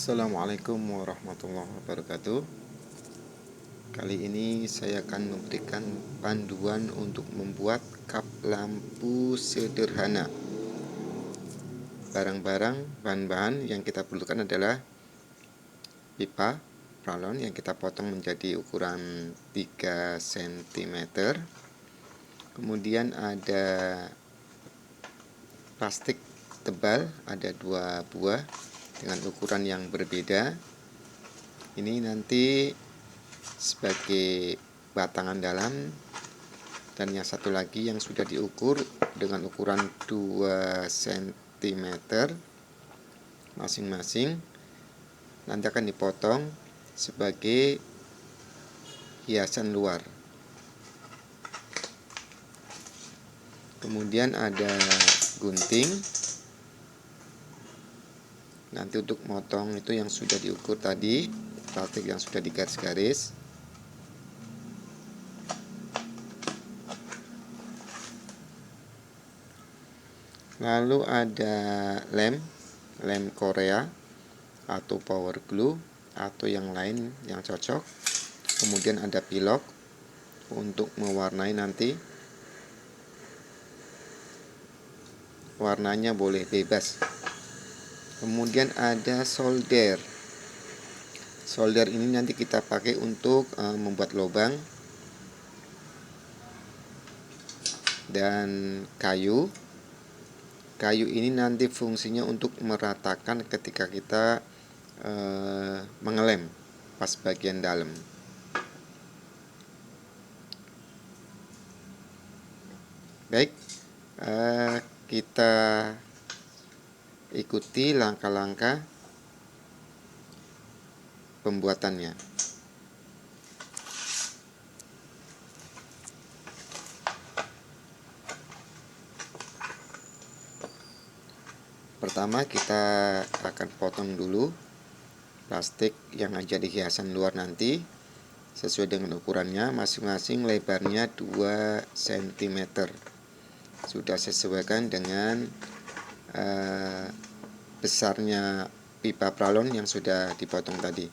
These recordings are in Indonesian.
Assalamualaikum warahmatullahi wabarakatuh. Kali ini saya akan memberikan panduan untuk membuat kap lampu sederhana. Barang-barang bahan-bahan yang kita perlukan adalah pipa pralon yang kita potong menjadi ukuran 3 cm. Kemudian ada plastik tebal, ada 2 buah dengan ukuran yang berbeda. Ini nanti sebagai batangan dalam, dan yang satu lagi yang sudah diukur dengan ukuran 2 cm masing-masing, nanti akan dipotong sebagai hiasan luar. Kemudian ada gunting. Nanti untuk motong itu yang sudah diukur tadi, plastik yang sudah digaris-garis. Lalu ada lem Korea atau power glue atau yang lain yang cocok. Kemudian ada pilok untuk mewarnai nanti. Warnanya boleh bebas. Kemudian ada solder. Solder ini nanti kita pakai untuk membuat lubang. Dan kayu. Kayu ini nanti fungsinya untuk meratakan ketika kita mengelem pas bagian dalam. Baik, kita ikuti langkah-langkah pembuatannya. Pertama kita akan potong dulu plastik yang jadi hiasan luar nanti sesuai dengan ukurannya. Masing-masing lebarnya 2 cm. Sudah sesuaikan dengan besarnya pipa pralon yang sudah dipotong tadi.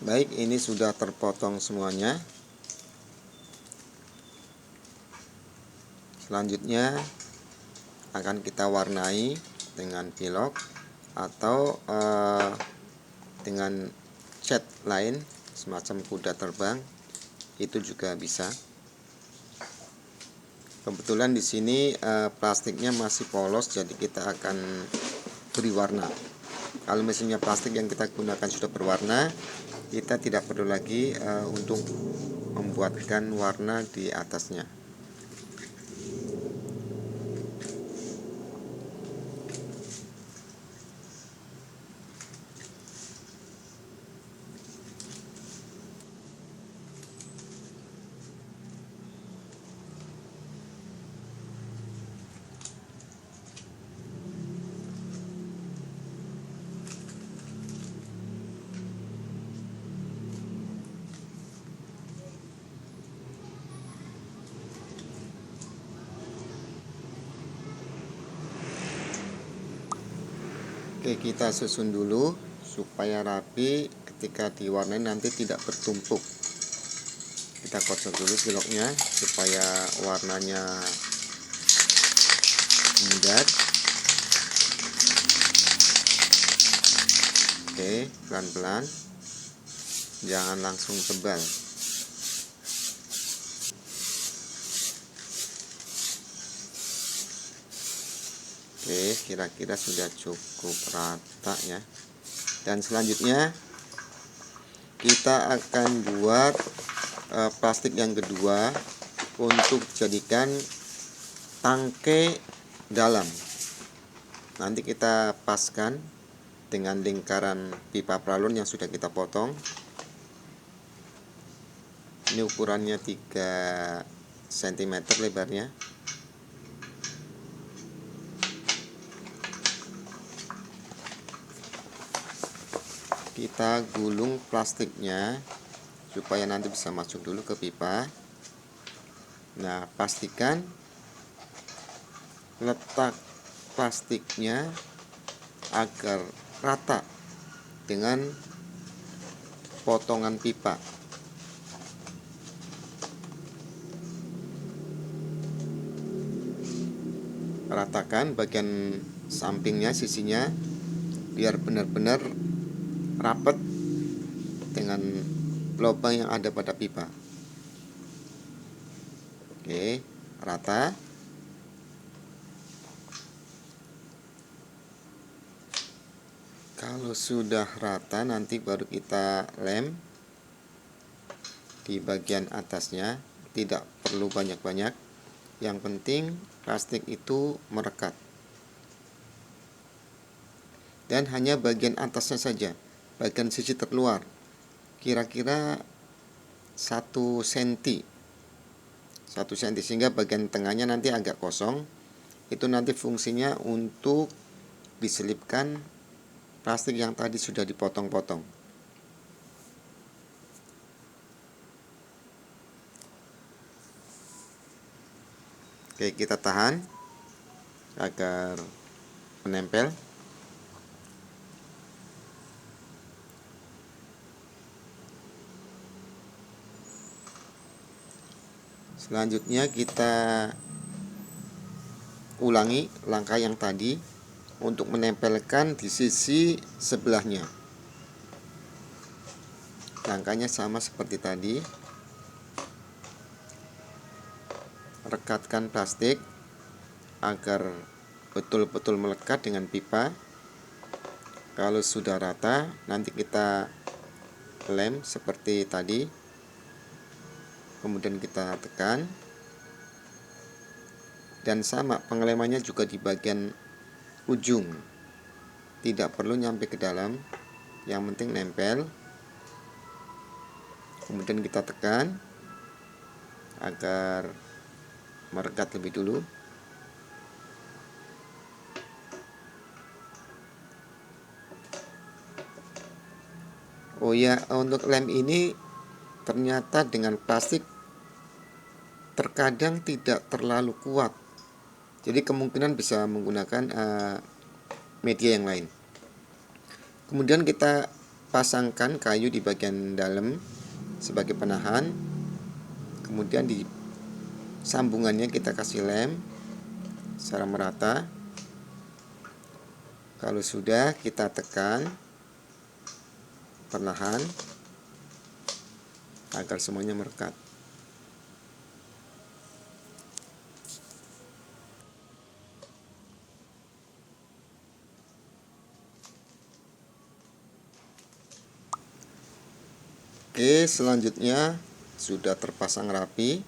Baik, ini sudah terpotong semuanya. Selanjutnya akan kita warnai dengan pilok atau dengan cat lain semacam kuda terbang, itu juga bisa. Kebetulan di sini plastiknya masih polos, jadi kita akan beri warna. Kalau misalnya plastik yang kita gunakan sudah berwarna, kita tidak perlu lagi untuk membuatkan warna di atasnya. Oke, kita susun dulu supaya rapi ketika diwarnai nanti tidak bertumpuk. Kita kocok dulu piloknya supaya warnanya mudah. Oke, pelan-pelan, jangan langsung tebal. Oke, kira-kira sudah cukup rata ya. Dan selanjutnya kita akan buat plastik yang kedua untuk jadikan tangkai dalam. Nanti kita paskan dengan lingkaran pipa pralon yang sudah kita potong. Ini ukurannya 3 cm lebarnya. Kita gulung plastiknya supaya nanti bisa masuk dulu ke pipa. Nah, pastikan letak plastiknya agar rata dengan potongan pipa. Ratakan bagian sampingnya, sisinya, biar benar-benar rapat dengan lubang yang ada pada pipa. Oke, rata. Kalau sudah rata, nanti baru kita lem di bagian atasnya. Tidak perlu banyak-banyak, yang penting plastik itu merekat. Dan hanya bagian atasnya saja, bagian sisi terluar, kira-kira 1 cm, sehingga bagian tengahnya nanti agak kosong. Itu nanti fungsinya untuk diselipkan plastik yang tadi sudah dipotong-potong. Oke, kita tahan agar menempel. Selanjutnya kita ulangi langkah yang tadi untuk menempelkan di sisi sebelahnya. Langkahnya sama seperti tadi. Rekatkan plastik agar betul-betul melekat dengan pipa. Kalau sudah rata, nanti kita lem seperti tadi. Kemudian kita tekan. Dan sama pengelemannya juga di bagian ujung. Tidak perlu nyampe ke dalam, yang penting nempel. Kemudian kita tekan agar merekat lebih dulu. Oh ya, untuk lem ini ternyata dengan plastik terkadang tidak terlalu kuat. Jadi kemungkinan bisa menggunakan media yang lain. Kemudian kita pasangkan kayu di bagian dalam sebagai penahan. Kemudian di sambungannya kita kasih lem secara merata. Kalau sudah, kita tekan perlahan agar semuanya merekat. Oke, selanjutnya sudah terpasang rapi,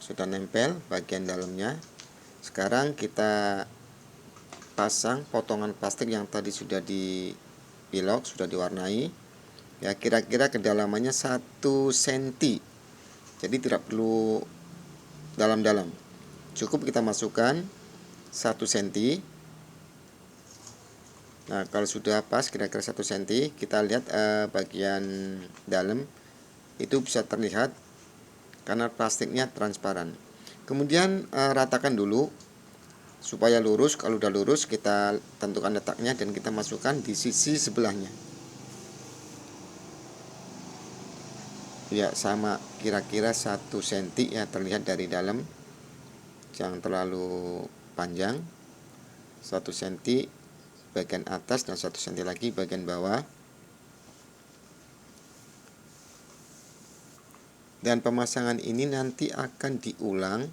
sudah nempel bagian dalamnya. Sekarang kita pasang potongan plastik yang tadi sudah dipilok, sudah diwarnai. Ya, kira-kira kedalamannya 1 cm. Jadi tidak perlu dalam-dalam. Cukup kita masukkan 1 cm. Nah, kalau sudah pas kira-kira 1 cm, kita lihat bagian dalam itu bisa terlihat karena plastiknya transparan. Kemudian ratakan dulu supaya lurus. Kalau udah lurus, kita tentukan letaknya dan kita masukkan di sisi sebelahnya. ya sama, kira-kira 1 cm ya, terlihat dari dalam, jangan terlalu panjang. 1 cm bagian atas dan 1 cm lagi bagian bawah. Dan pemasangan ini nanti akan diulang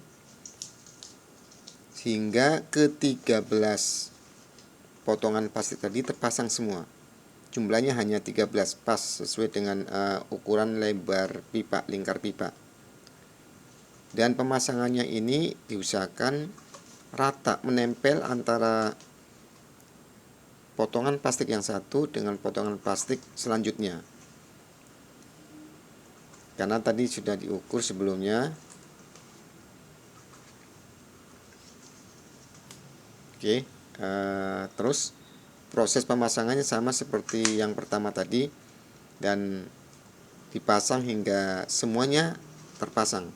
hingga ke-13 potongan plastik tadi terpasang semua. Jumlahnya hanya 13 pas sesuai dengan ukuran lebar pipa, lingkar pipa. Dan pemasangannya ini diusahakan rata, menempel antara potongan plastik yang satu dengan potongan plastik selanjutnya. Karena tadi sudah diukur sebelumnya. Oke, terus proses pemasangannya sama seperti yang pertama tadi, dan dipasang hingga semuanya terpasang.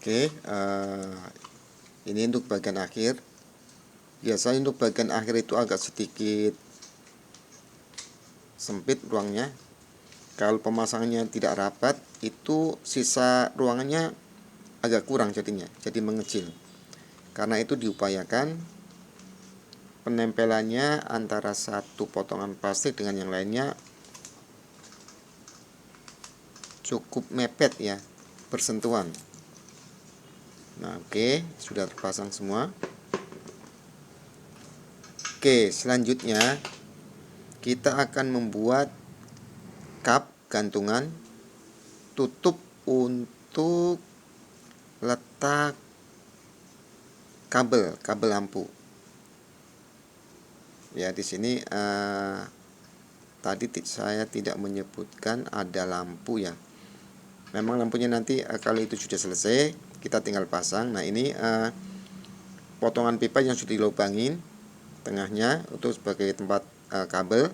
Oke, ini untuk bagian akhir. Biasanya untuk bagian akhir itu agak sedikit sempit ruangnya. Kalau pemasangannya tidak rapat, itu sisa ruangannya agak kurang jadinya, jadi mengecil. Karena itu diupayakan penempelannya antara satu potongan plastik dengan yang lainnya cukup mepet ya, bersentuhan. Nah, oke, sudah terpasang semua. Oke, selanjutnya kita akan membuat kap gantungan tutup untuk letak kabel lampu. Ya, di sini tadi saya tidak menyebutkan ada lampu ya. Memang lampunya nanti kalau itu sudah selesai kita tinggal pasang. Nah, ini potongan pipa yang sudah dilubangin tengahnya untuk sebagai tempat kabel.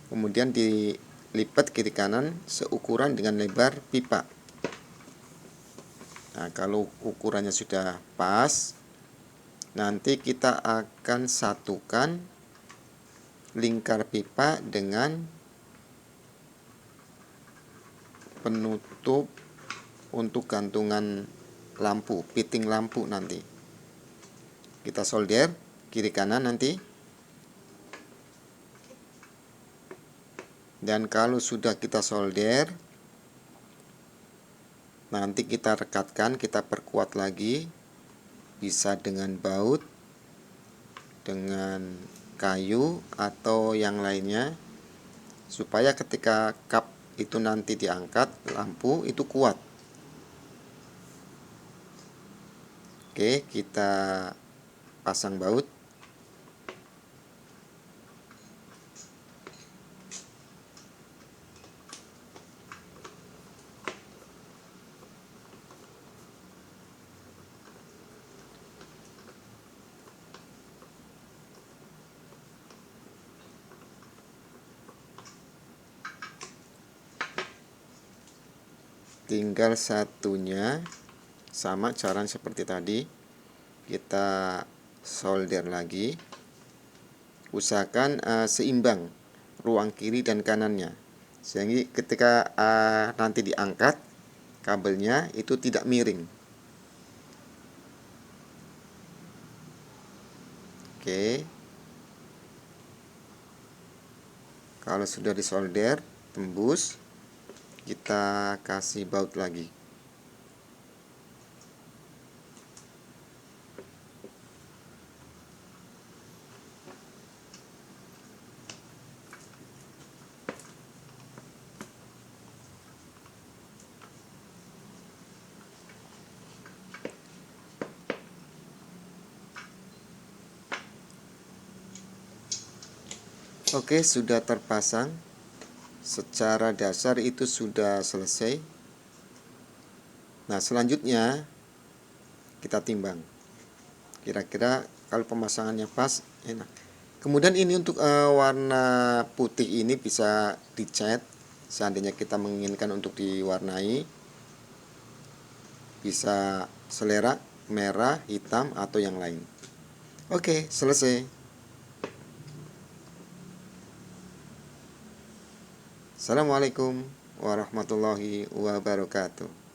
Kemudian dilipat kiri kanan seukuran dengan lebar pipa. Nah, kalau ukurannya sudah pas, nanti kita akan satukan lingkar pipa dengan penutup untuk gantungan lampu, fitting lampu nanti. Kita solder kiri kanan nanti. Dan kalau sudah kita solder, nanti kita rekatkan, kita perkuat lagi, bisa dengan baut, dengan kayu atau yang lainnya, supaya ketika kap itu nanti diangkat, lampu itu kuat. Oke, kita pasang baut. Tinggal satunya sama cara seperti tadi, kita solder lagi. Usahakan seimbang ruang kiri dan kanannya, sehingga ketika nanti diangkat kabelnya itu tidak miring. Oke, kalau sudah disolder tembus, kita kasih baut lagi. Oke, sudah terpasang. Secara dasar itu sudah selesai. Nah, selanjutnya kita timbang. Kira-kira kalau pemasangannya pas, enak. Kemudian ini untuk warna putih ini bisa dicat. Seandainya kita menginginkan untuk diwarnai, bisa selera merah, hitam, atau yang lain. Oke, selesai. Assalamualaikum warahmatullahi wabarakatuh.